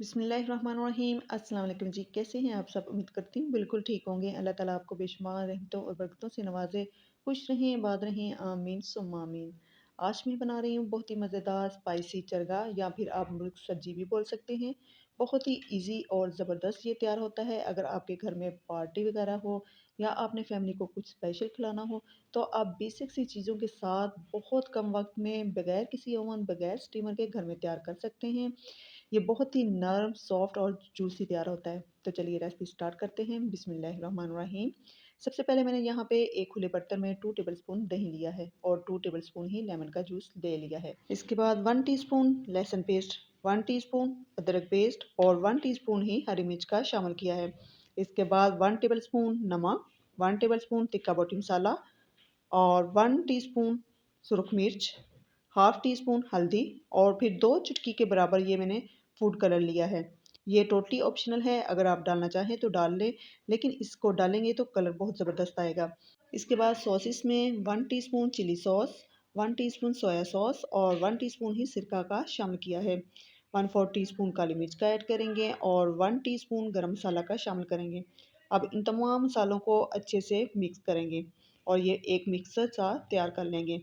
बिस्मिल्लाहिर्रहमानिर्रहीम। अस्सलाम वालेकुम जी, कैसे हैं आप सब? उम्मीद करती हूँ बिल्कुल ठीक होंगे। अल्लाह ताला आपको बेशुमार रहमतों और बरकतों से नवाजे, खुश रहें, आबाद रहें, आमीन सुम्मा आमीन। आज मैं बना रही हूँ बहुत ही मज़ेदार स्पाइसी चरगा या फिर आप मुर्ग सब्जी भी बोल सकते हैं। बहुत ही इजी और ज़बरदस्त ये तैयार होता है। अगर आपके घर में पार्टी वगैरह हो या आपने फैमिली को कुछ स्पेशल खिलाना हो तो आप बेसिक सी चीज़ों के साथ बहुत कम वक्त में बगैर किसी ओवन बगैर स्टीमर के घर में तैयार कर सकते हैं। ये बहुत ही नरम, सॉफ्ट और जूसी तैयार होता है। तो चलिए रेसिपी स्टार्ट करते हैं। बिस्मिल्लाहिर्रहमानिर्रहीम। सबसे पहले मैंने यहाँ पे एक खुले बर्तन में 2 टेबलस्पून दही लिया है और 2 टेबलस्पून ही लेमन का जूस ले लिया है। इसके बाद 1 टीस्पून लहसुन पेस्ट, 1 टीस्पून अदरक पेस्ट और 1 टीस्पून ही हरी मिर्च का शामिल किया है। इसके बाद 1 टेबलस्पून नमक, 1 टेबलस्पून तिक्का बोटी मसाला और 1 टीस्पून सुरख मिर्च, हाफ टी स्पून हल्दी और फिर 2 चुटकी के बराबर ये मैंने फूड कलर लिया है। ये टोटली ऑप्शनल है, अगर आप डालना चाहें तो डाल लें, लेकिन इसको डालेंगे तो कलर बहुत ज़बरदस्त आएगा। इसके बाद सॉसेस में 1 teaspoon chilli sauce, 1 teaspoon soya sauce और 1 टीस्पून ही सिरका का शामिल किया है। 1/4 टीस्पून काली मिर्च का ऐड करेंगे और 1 टीस्पून गरम मसाला का शामिल करेंगे। अब इन तमाम मसालों को अच्छे से मिक्स करेंगे और ये एक मिक्सर सा तैयार कर लेंगे।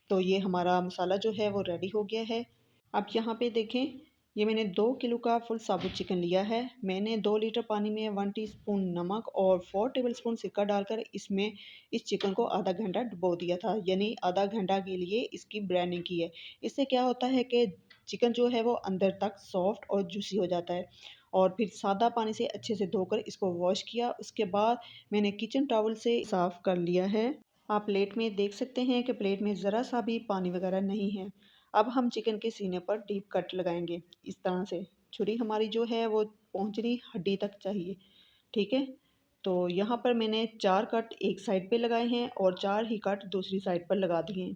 तो ये हमारा मसाला जो है वो रेडी हो गया है। अब यहाँ पे देखें, ये मैंने 2 किलो का फुल साबुत चिकन लिया है। मैंने 2 लीटर पानी में 1 टीस्पून नमक और 4 टेबलस्पून सिरका डालकर इसमें इस चिकन को आधा घंटा डुबो दिया था, यानी आधा घंटा के लिए इसकी ब्राइनिंग की है। इससे क्या होता है कि चिकन जो है वो अंदर तक सॉफ्ट और जूसी हो जाता है। और फिर सादा पानी से अच्छे से धोकर इसको वॉश किया। उसके बाद मैंने किचन टॉवल से साफ़ कर लिया है। आप प्लेट में देख सकते हैं कि प्लेट में ज़रा सा भी पानी वगैरह नहीं है। अब हम चिकन के सीने पर डीप कट लगाएंगे इस तरह से। छुरी हमारी जो है वो पहुंचनी हड्डी तक चाहिए, ठीक है। तो यहाँ पर मैंने 4 कट एक साइड पे लगाए हैं और 4 ही कट दूसरी साइड पर लगा दिए हैं।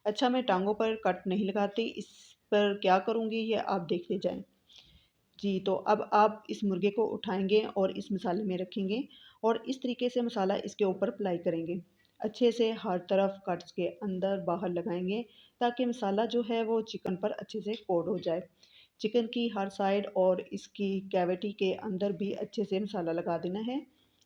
अच्छा, मैं टांगों पर कट नहीं लगाती, इस पर क्या करूँगी ये आप देखते जाएं। जी, तो अब आप इस मुर्गे को उठाएँगे और इस मसाले में रखेंगे और इस तरीके से मसाला इसके ऊपर अप्लाई करेंगे। अच्छे से हर तरफ कट्स के अंदर बाहर लगाएँगे ताकि मसाला जो है वो चिकन पर अच्छे से कोट हो जाए। चिकन की हर साइड और इसकी कैविटी के अंदर भी अच्छे से मसाला लगा देना है।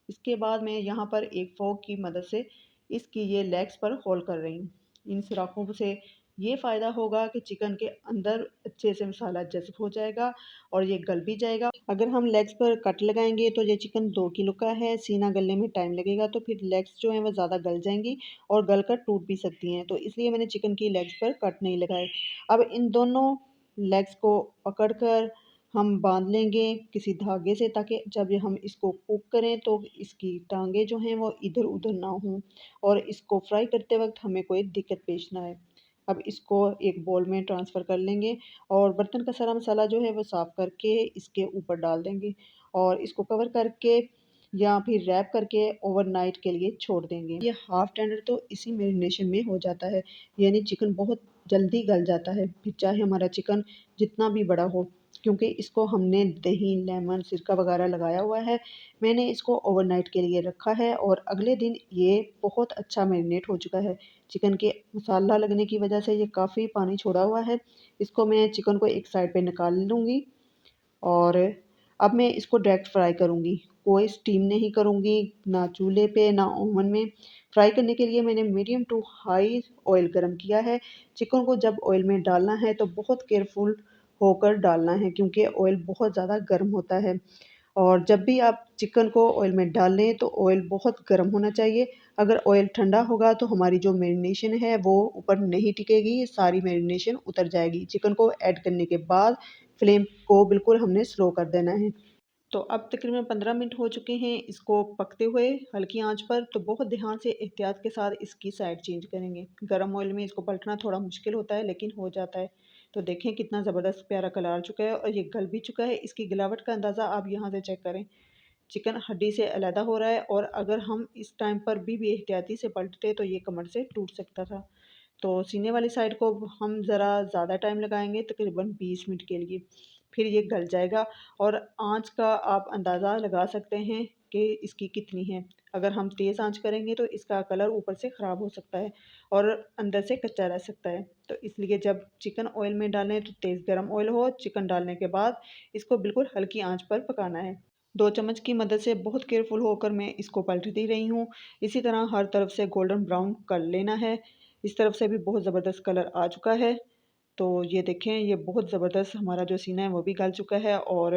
इसके बाद मैं यहाँ पर एक फ़ोर्क की मदद से इसकी ये लेग्स पर होल कर रही हूँ। इन सुराखों से ये फ़ायदा होगा कि चिकन के अंदर अच्छे से मसाला जज़्ब हो जाएगा और ये गल भी जाएगा। अगर हम लेग्स पर कट लगाएँगे तो ये चिकन 2 किलो का है, सीना गलने में टाइम लगेगा तो फिर लेग्स जो हैं वो ज़्यादा गल जाएँगी और गल कर टूट भी सकती हैं। तो इसलिए मैंने चिकन की लेग्स पर कट नहीं लगाए। अब इन दोनों लेग्स को पकड़कर हम बाँध लेंगे किसी धागे से, ताकि जब ये हम इसको कुक करें तो इसकी टाँगें जो हैं वो इधर-उधर ना हों और इसको फ्राई करते वक़्त हमें कोई दिक्कत पेश ना आए। अब इसको एक बाउल में ट्रांसफ़र कर लेंगे और बर्तन का सारा मसाला जो है वो साफ़ करके इसके ऊपर डाल देंगे और इसको कवर करके या फिर रैप करके ओवरनाइट के लिए छोड़ देंगे। ये हाफ़ टेंडर तो इसी मैरिनेशन में हो जाता है, यानी चिकन बहुत जल्दी गल जाता है, फिर चाहे हमारा चिकन जितना भी बड़ा हो, क्योंकि इसको हमने दही, लेमन, सिरका वगैरह लगाया हुआ है। मैंने इसको ओवरनाइट के लिए रखा है और अगले दिन ये बहुत अच्छा मैरिनेट हो चुका है। चिकन के मसाला लगने की वजह से ये काफ़ी पानी छोड़ा हुआ है। इसको मैं चिकन को एक साइड पे निकाल लूँगी और अब मैं इसको डायरेक्ट फ्राई करूँगी। कोई स्टीम नहीं करूँगी, ना चूल्हे पे ना ओवन में। फ्राई करने के लिए मैंने मीडियम टू हाई ऑयल गरम किया है। चिकन को जब ऑयल में डालना है तो बहुत केयरफुल होकर डालना है, क्योंकि ऑयल बहुत ज़्यादा गर्म होता है। और जब भी आप चिकन को ऑयल में डालें तो ऑयल बहुत गर्म होना चाहिए। अगर ऑयल ठंडा होगा तो हमारी जो मैरिनेशन है वो ऊपर नहीं टिकेगी, सारी मैरिनेशन उतर जाएगी। चिकन को ऐड करने के बाद फ्लेम को बिल्कुल हमने स्लो कर देना है। तो अब तकरीबन 15 मिनट हो चुके हैं इसको पकते हुए हल्की आंच पर। तो बहुत ध्यान से एहतियात के साथ इसकी साइड चेंज करेंगे। गरम ऑयल में इसको पलटना थोड़ा मुश्किल होता है, लेकिन हो जाता है। तो देखें कितना ज़बरदस्त प्यारा कलर आ चुका है और ये गल भी चुका है। इसकी गिलावट का अंदाज़ा आप यहाँ से चेक करें। चिकन हड्डी से अलहदा हो रहा है और अगर हम इस टाइम पर भी एहतियाती से पलटते तो ये कमर से टूट सकता था। तो सीने वाली साइड को हम ज़रा ज़्यादा टाइम लगाएंगे, तकरीबन 20 मिनट के लिए। फिर ये गल जाएगा और आँच का आप अंदाज़ा लगा सकते हैं कि इसकी कितनी है। अगर हम तेज़ आँच करेंगे तो इसका कलर ऊपर से ख़राब हो सकता है और अंदर से कच्चा रह सकता है। तो इसलिए जब चिकन ऑयल में डालें तो तेज़ गरम ऑयल हो, चिकन डालने के बाद इसको बिल्कुल हल्की आँच पर पकाना है। 2 चम्मच की मदद से बहुत केयरफुल होकर मैं इसको पलटती रही हूँ। इसी तरह हर तरफ से गोल्डन ब्राउन कर लेना है। इस तरफ से भी बहुत ज़बरदस्त कलर आ चुका है। तो ये देखें, ये बहुत ज़बरदस्त हमारा जो सीना है वो भी गल चुका है और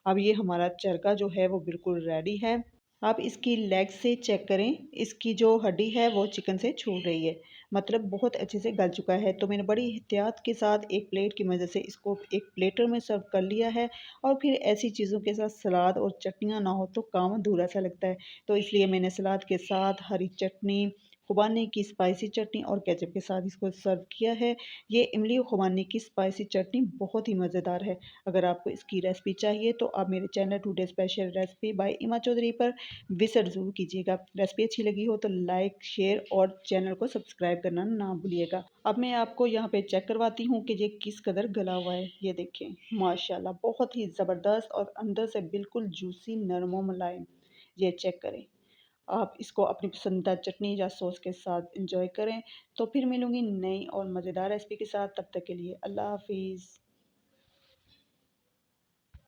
अब ये हमारा चरका जो है वो बिल्कुल रेडी है। आप इसकी लेग से चेक करें, इसकी जो हड्डी है वो चिकन से छूट रही है, मतलब बहुत अच्छे से गल चुका है। तो मैंने बड़ी एहतियात के साथ एक प्लेट की मदद से इसको एक प्लेटर में सर्व कर लिया है और फिर ऐसी चीज़ों के साथ सलाद और चटनियाँ ना हो तो काम अधूरा सा लगता है। तो इसलिए मैंने सलाद के साथ हरी चटनी, खुबानी की स्पाइसी चटनी और केचप के साथ इसको सर्व किया है। ये इमली खुबानी की स्पाइसी चटनी बहुत ही मज़ेदार है। अगर आपको इसकी रेसिपी चाहिए तो आप मेरे channel today special recipe by Ima Chaudhary पर विज़िट ज़रूर कीजिएगा। रेसिपी अच्छी लगी हो तो लाइक, शेयर और चैनल को सब्सक्राइब करना ना भूलिएगा। अब मैं आपको यहाँ पे चेक करवाती हूँ कि ये किस कदर गला हुआ है। ये देखें, माशाल्लाह बहुत ही ज़बरदस्त और अंदर से बिल्कुल जूसी, नरम व मुलायम। ये चेक करें। आप इसको अपनी पसंदीदा चटनी या सॉस के साथ एंजॉय करें। तो फिर मिलूँगी नई और मज़ेदार रेसिपी के साथ, तब तक के लिए अल्लाह हाफ़िज़।